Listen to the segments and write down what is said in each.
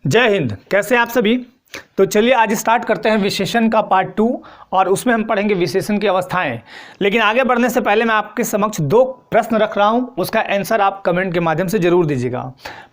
जय हिंद। कैसे हैं आप सभी। तो चलिए आज स्टार्ट करते हैं विशेषण का पार्ट 2 और उसमें हम पढ़ेंगे विशेषण की अवस्थाएं। लेकिन आगे बढ़ने से पहले मैं आपके समक्ष दो प्रश्न रख रहा हूं, उसका आंसर आप कमेंट के माध्यम से जरूर दीजिएगा।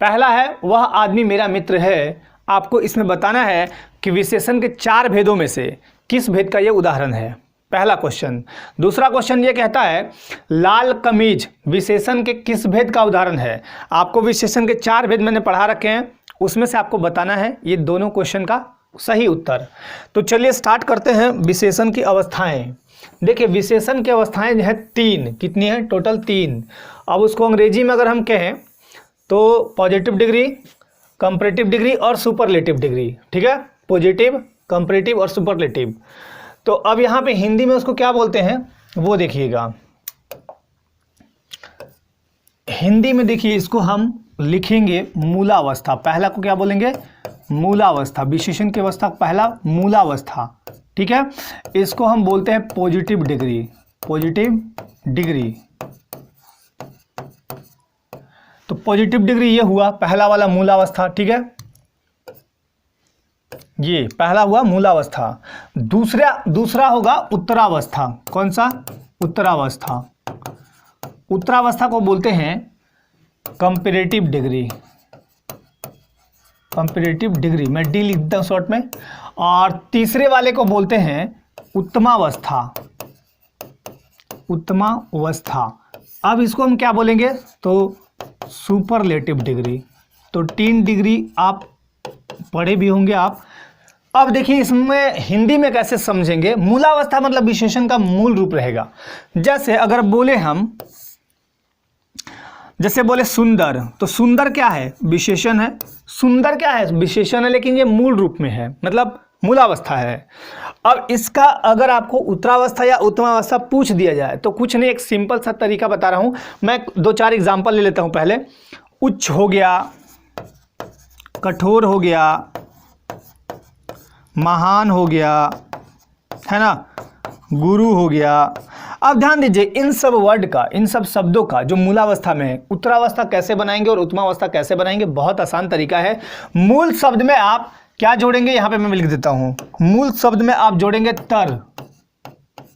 पहला है वह आदमी मेरा मित्र है। आपको इसमें बताना है कि विशेषण के 4 भेदों में से किस भेद का ये उदाहरण है, पहला क्वेश्चन। दूसरा क्वेश्चन ये कहता है लाल कमीज विशेषण के किस भेद का उदाहरण है। आपको विशेषण के 4 भेद मैंने पढ़ा रखे हैं, उसमें से आपको बताना है ये दोनों क्वेश्चन का सही उत्तर। तो चलिए स्टार्ट करते हैं विशेषण की अवस्थाएं। देखिए विशेषण की अवस्थाएं जो है 3, कितनी है टोटल 3। अब उसको अंग्रेजी में अगर हम कहें तो पॉजिटिव डिग्री, कंपैरेटिव डिग्री और सुपरलेटिव डिग्री। ठीक है, पॉजिटिव, कंपैरेटिव और सुपरलेटिव। तो अब यहाँ पे हिंदी में उसको क्या बोलते हैं वो देखिएगा। हिंदी में देखिए इसको हम लिखेंगे मूलावस्था। पहला को क्या बोलेंगे, मूलावस्था। विशेषण की अवस्था पहला मूलावस्था। ठीक है, इसको हम बोलते हैं पॉजिटिव डिग्री। पॉजिटिव डिग्री, तो पॉजिटिव डिग्री ये हुआ पहला वाला मूलावस्था। ठीक है, ये पहला हुआ मूलावस्था। दूसरा होगा उत्तरावस्था। कौन सा, उत्तरावस्था। उत्तरावस्था को बोलते हैं कंपैरेटिव डिग्री। कंपैरेटिव डिग्री मैं डी लिख देता हूं शॉर्ट में। और तीसरे वाले को बोलते हैं उत्तमावस्था। उत्तमावस्था। अब इसको हम क्या बोलेंगे तो सुपरलेटिव डिग्री। तो 3 डिग्री आप पढ़े भी होंगे आप। अब देखिए इसमें हिंदी में कैसे समझेंगे। मूलावस्था मतलब विशेषण का मूल रूप रहेगा। जैसे अगर बोले हम, जैसे बोले सुंदर, तो सुंदर क्या है, विशेषण है। सुंदर क्या है, विशेषण है, लेकिन ये मूल रूप में है, मतलब मूलावस्था है। अब इसका अगर आपको उत्तरावस्था या उत्तमावस्था पूछ दिया जाए तो कुछ नहीं, एक सिंपल सा तरीका बता रहा हूं मैं। 2-4 एग्जांपल ले लेता हूं पहले। उच्च हो गया, कठोर हो गया, महान हो गया, है ना, गुरु हो गया। अब ध्यान दीजिए इन सब वर्ड का, इन सब शब्दों का जो मूलावस्था में है, उत्तरावस्था कैसे बनाएंगे और उत्तमावस्था कैसे बनाएंगे। बहुत आसान तरीका है। मूल शब्द में आप क्या जोड़ेंगे, यहां पे मैं लिख देता हूं। मूल शब्द में आप जोड़ेंगे तर,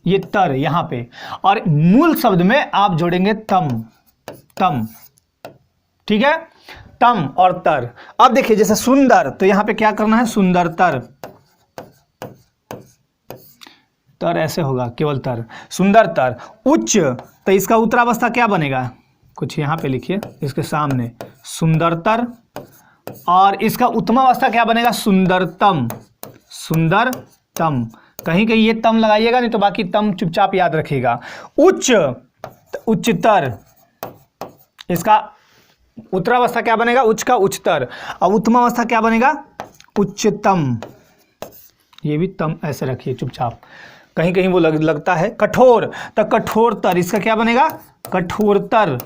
ये तर यहां पे। और मूल शब्द में आप जोड़ेंगे तम, तम। ठीक है, तम और तर। अब देखिए जैसे सुंदर, तो यहां पे क्या करना है, सुंदरतर। तर ऐसे होगा, केवल तर, सुंदरतर। उच्च, तो इसका उत्तरावस्था क्या बनेगा, कुछ यहां पे लिखिए इसके सामने, सुंदरतर। और इसका उत्तमावस्था क्या बनेगा, सुंदरतम। सुंदरतम, कहीं कहीं ये तम लगाइएगा, नहीं तो बाकी तम चुपचाप याद रखिएगा। उच्च, उच्चतर। इसका उत्तरावस्था क्या बनेगा, उच्च का उच्चतर। और उत्तमावस्था क्या बनेगा, उच्चतम। ये भी तम ऐसे रखिए चुपचाप, कहीं कहीं वो लगता है। कठोर, तो कठोरतर। इसका क्या बनेगा, कठोरतर।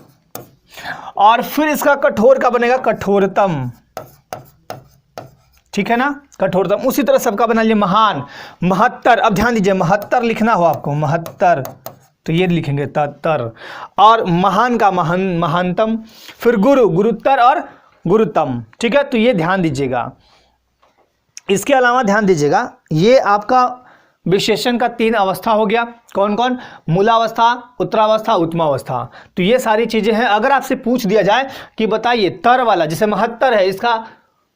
और फिर इसका कठोर का बनेगा कठोरतम। ठीक है ना, कठोरतम। उसी तरह सबका बना लीजिए। महान, महत्तर। अब ध्यान दीजिए महत्तर लिखना हो आपको, महत्तर, तो ये लिखेंगे तर। और महान का महान, महानतम। फिर गुरु, गुरुत्तर और गुरुतम। ठीक है, तो ये ध्यान दीजिएगा। इसके अलावा ध्यान दीजिएगा ये आपका विशेषण का 3 अवस्था हो गया। कौन कौन, मूलावस्था, उत्तरावस्था, उत्तमावस्था। तो ये सारी चीजें हैं। अगर आपसे पूछ दिया जाए कि बताइए तर वाला, जैसे महत्तर है, इसका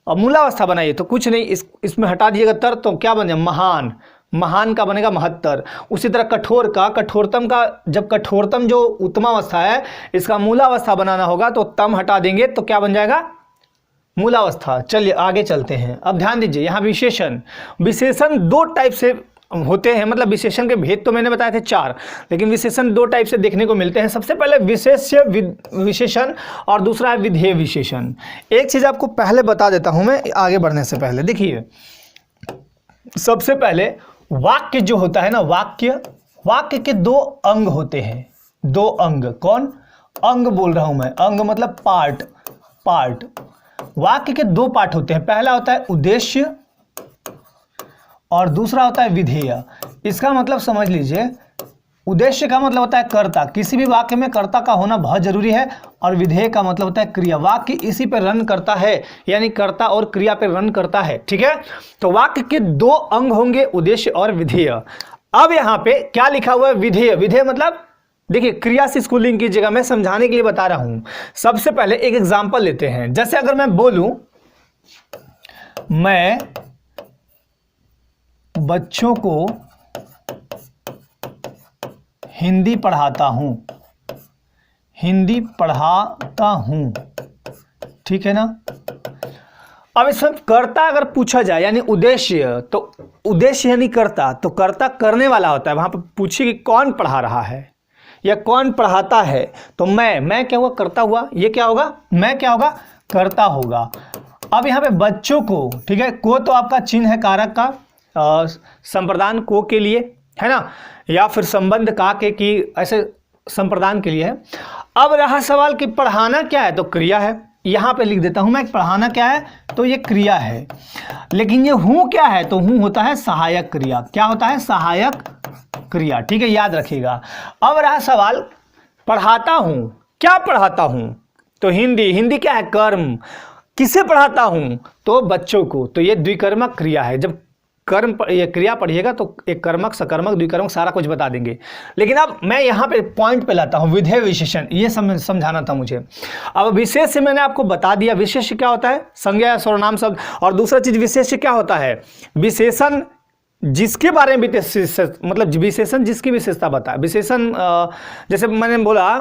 मूलावस्था बनाइए, तो कुछ नहीं, इसमें हटा दीजिएगा तर, तो क्या बनेगा, महान। महान का बनेगा महत्तर। उसी तरह कठोर का, कठोरतम का, जब कठोरतम जो उत्तमावस्था है इसका मूलावस्था बनाना होगा तो तम हटा देंगे, तो क्या बन जाएगा, मूलावस्था। चलिए आगे चलते हैं। अब ध्यान दीजिए यहाँ विशेषण। विशेषण 2 टाइप से होते हैं, मतलब विशेषण के भेद तो मैंने बताए थे 4, लेकिन विशेषण 2 टाइप से देखने को मिलते हैं। सबसे पहले विशेष्य विशेषण और दूसरा है विधेय विशेषण। एक चीज आपको पहले बता देता हूं मैं आगे बढ़ने से पहले। देखिए सबसे पहले वाक्य जो होता है ना, वाक्य के 2 अंग होते हैं। 2 अंग, कौन, अंग बोल रहा हूं मैं, अंग मतलब पार्ट। पार्ट, वाक्य के 2 पार्ट होते हैं। पहला होता है उद्देश्य और दूसरा होता है विधेय। इसका मतलब समझ लीजिए उद्देश्य का मतलब होता है कर्ता, किसी भी वाक्य में कर्ता का होना बहुत जरूरी है। और विधेय का मतलब होता है क्रिया, वाक्य इसी पर रन करता है, यानी कर्ता और क्रिया पर रन करता है। ठीक है, तो वाक्य के दो अंग होंगे, उद्देश्य और विधेय। अब यहाँ पे क्या लिखा हुआ है? विधेय। विधेय मतलब देखिए क्रिया से इसको लिंक कीजिएगा, मैं समझाने के लिए बता रहा हूं। सबसे पहले एक एग्जांपल लेते हैं। जैसे अगर मैं बोलूं मैं बच्चों को हिंदी पढ़ाता हूं, हिंदी पढ़ाता हूं, ठीक है ना। अब इसमें कर्ता अगर पूछा जाए यानी उद्देश्य, तो उद्देश्य यानी कर्ता, तो कर्ता करने वाला होता है। वहां पर पूछिए कि कौन पढ़ा रहा है या कौन पढ़ाता है, तो मैं क्या हुआ? कर्ता हुआ। ये क्या होगा? मैं क्या होगा? कर्ता होगा। अब यहाँ पे बच्चों को, ठीक है, को तो आपका चिन्ह है कारक का, संप्रदान को के लिए है ना, या फिर संबंध का के की ऐसे संप्रदान के लिए है। अब रहा सवाल कि पढ़ाना क्या है, तो क्रिया है। यहाँ पे लिख देता हूँ मैं, पढ़ाना क्या है, तो ये क्रिया है। लेकिन ये हूँ क्या है, तो हूँ होता है सहायक क्रिया। क्या होता है? सहायक क्रिया। ठीक है, याद रखिएगा। अब रहा सवाल पढ़ाता हूँ, क्या पढ़ाता हूँ, तो हिंदी। हिंदी क्या है? कर्म। किसे पढ़ाता हूँ, तो बच्चों को। तो ये द्विकर्मक क्रिया है। जब कर्म ये क्रिया पढ़िएगा तो एक कर्मक, सकर्मक, द्विकर्मक सारा कुछ बता देंगे। लेकिन अब मैं यहाँ पे पॉइंट पे लाता हूँ, विधेय विशेषण, ये समझाना था मुझे। अब विशेष से मैंने आपको बता दिया, विशेष क्या होता है? संज्ञा या सर्वनाम शब्द। और दूसरा चीज विशेष क्या होता है? विशेषण जिसके बारे में मतलब विशेषण जिसकी विशेषता बताए। विशेषण जैसे मैंने बोला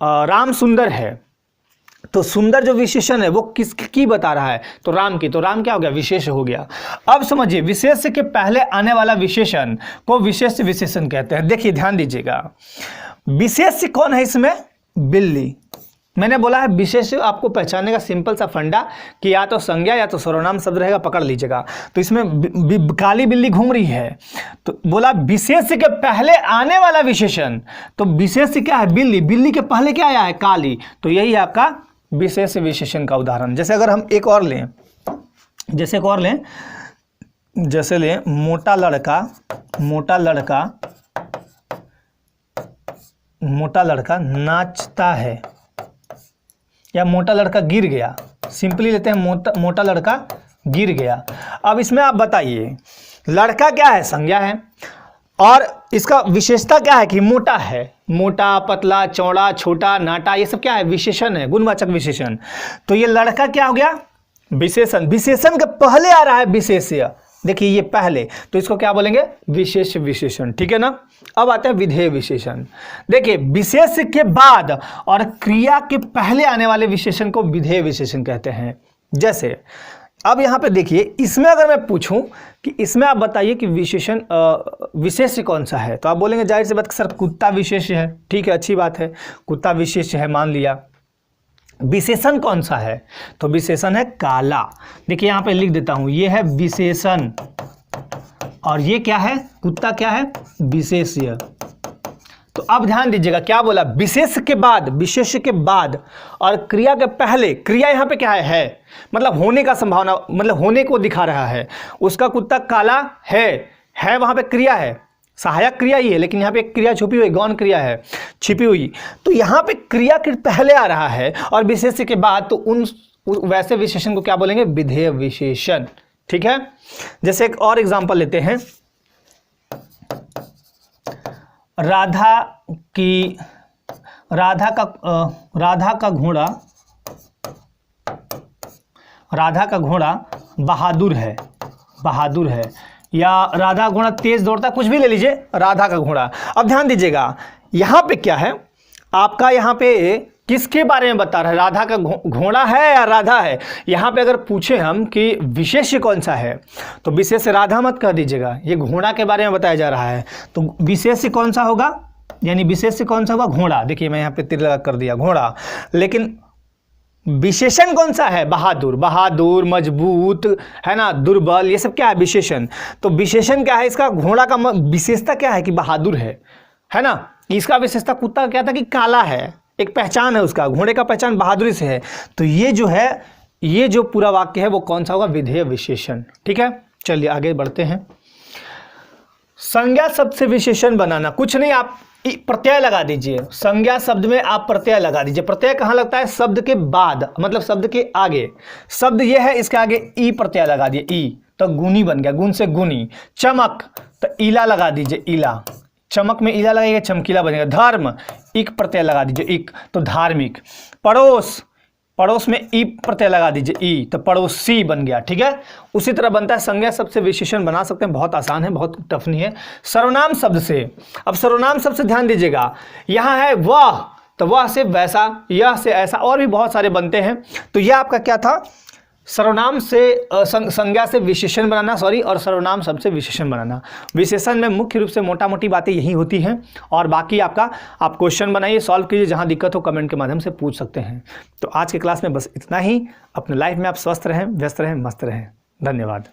राम सुंदर है, तो सुंदर जो विशेषण है वो किसकी बता रहा है? तो राम की। तो राम क्या हो गया? विशेष हो गया। अब समझिए, विशेष के पहले आने वाला विशेषण को विशेष विशेषण कहते हैं। देखिए ध्यान दीजिएगा, विशेष कौन है इसमें? बिल्ली। मैंने बोला है विशेष आपको पहचानने का सिंपल सा फंडा कि या तो संज्ञा या तो सर्वनाम शब्द रहेगा, पकड़ लीजिएगा। तो इसमें काली बिल्ली घूम रही है, तो बोला विशेष के पहले आने वाला विशेषण। तो विशेष क्या है? बिल्ली। बिल्ली के पहले क्या आया है? काली। तो यही है आपका विशेष विशेषण का उदाहरण। जैसे अगर हम एक और लें, जैसे एक और लें, जैसे लें मोटा लड़का, मोटा लड़का, मोटा लड़का नाचता है, या मोटा लड़का गिर गया। सिंपली लेते हैं मोटा लड़का गिर गया। अब इसमें आप बताइए, लड़का क्या है? संज्ञा है, और इसका विशेषता क्या है? कि मोटा है। मोटा, पतला, चौड़ा, छोटा, नाटा, ये सब क्या है? विशेषण है, गुणवाचक विशेषण। तो ये लड़का क्या हो गया? विशेषण। विशेषण के पहले आ रहा है विशेष्य, देखिए ये पहले, तो इसको क्या बोलेंगे? विशेष विशेषण। ठीक है ना। अब आते हैं विधेय विशेषण। देखिए विशेष के बाद और क्रिया के पहले आने वाले विशेषण को विधेय विशेषण कहते हैं। जैसे अब यहाँ पे देखिए, इसमें अगर मैं पूछूं कि इसमें आप बताइए कि विशेषण विशेष कौन सा है, तो आप बोलेंगे जाहिर सी बात सर कुत्ता विशेष है। ठीक है, अच्छी बात है, कुत्ता विशेष है, मान लिया। विशेषण कौन सा है? तो विशेषण है काला। देखिए यहाँ पे लिख देता हूं, ये है विशेषण, और ये क्या है? कुत्ता क्या है? विशेष्य। तो अब ध्यान दीजिएगा क्या बोला? विशेष के बाद, विशेष के बाद और क्रिया के पहले। क्रिया यहाँ पे क्या है? मतलब होने का संभावना, मतलब होने को दिखा रहा है। उसका कुत्ता काला है वहां पे क्रिया है, सहायक क्रिया ही है, लेकिन यहाँ पे एक क्रिया छुपी हुई, गौण क्रिया है छिपी हुई। तो यहाँ पे क्रिया के पहले आ रहा है और विशेष के बाद, तो उन वैसे विशेषण को क्या बोलेंगे? विधेय विशेषण। ठीक है। जैसे एक और एग्जांपल लेते हैं, राधा का घोड़ा बहादुर है, या राधा घोड़ा तेज दौड़ता, कुछ भी ले लीजिए, राधा का घोड़ा। अब ध्यान दीजिएगा यहाँ पे क्या है आपका, यहाँ पे किसके बारे में बता रहा है? राधा का घोड़ा है या राधा है? यहाँ पे अगर पूछे हम कि विशेष कौन सा है, तो विशेष राधा मत कह दीजिएगा, ये घोड़ा के बारे में बताया जा रहा है। तो विशेष कौन सा होगा? यानी विशेष कौन सा होगा? घोड़ा। देखिए मैं यहाँ पे तीर लगा कर दिया, घोड़ा। लेकिन विशेषण कौन सा है? बहादुर, मजबूत, है ना, दुर्बल, ये सब क्या है? विशेषण। तो विशेषण क्या है इसका? घोड़ा का विशेषता क्या है? कि बहादुर है ना। इसका विशेषता कुत्ता क्या था? कि काला है, एक पहचान है उसका, घोड़े का पहचान बहादुरी से है। तो ये जो है, ये जो पूरा वाक्य है वो कौन सा होगा? विधेय विशेषण। ठीक है, चलिए आगे बढ़ते हैं। संज्ञा शब्द से विशेषण बनाना कुछ नहीं, आप प्रत्यय लगा दीजिए, संज्ञा शब्द में आप प्रत्यय लगा दीजिए। प्रत्यय कहाँ लगता है? शब्द के बाद, मतलब शब्द के आगे। शब्द ये है, इसके आगे ई प्रत्यय लगा दिए, ई तो गुनी बन गया, गुण से गुनी। चमक तो ईला लगा दीजिए, ईला, चमक में ईला लगेगा, चमकीला बनेगा। धर्म इक प्रत्यय लगा दीजिए, इक तो धार्मिक। पड़ोस, पड़ोस में ई प्रत्यय लगा दीजिए, ई तो पड़ोसी बन गया। ठीक है, उसी तरह बनता है संज्ञा शब्द से विशेषण बना सकते हैं, बहुत आसान है, बहुत टफ नहीं है। सर्वनाम शब्द से, अब सर्वनाम शब्द से ध्यान दीजिएगा, यहाँ है वह, तो वह से वैसा, यह से ऐसा, और भी बहुत सारे बनते हैं। तो यह आपका क्या था? सर्वनाम से संज्ञा से विशेषण बनाना, और सर्वनाम शब्द से विशेषण बनाना। विशेषण में मुख्य रूप से मोटा मोटी बातें यही होती हैं, और बाकी आपका आप क्वेश्चन बनाइए, सॉल्व कीजिए, जहां दिक्कत हो कमेंट के माध्यम से पूछ सकते हैं। तो आज के क्लास में बस इतना ही। अपने लाइफ में आप स्वस्थ रहें, व्यस्त रहें, मस्त रहें। धन्यवाद।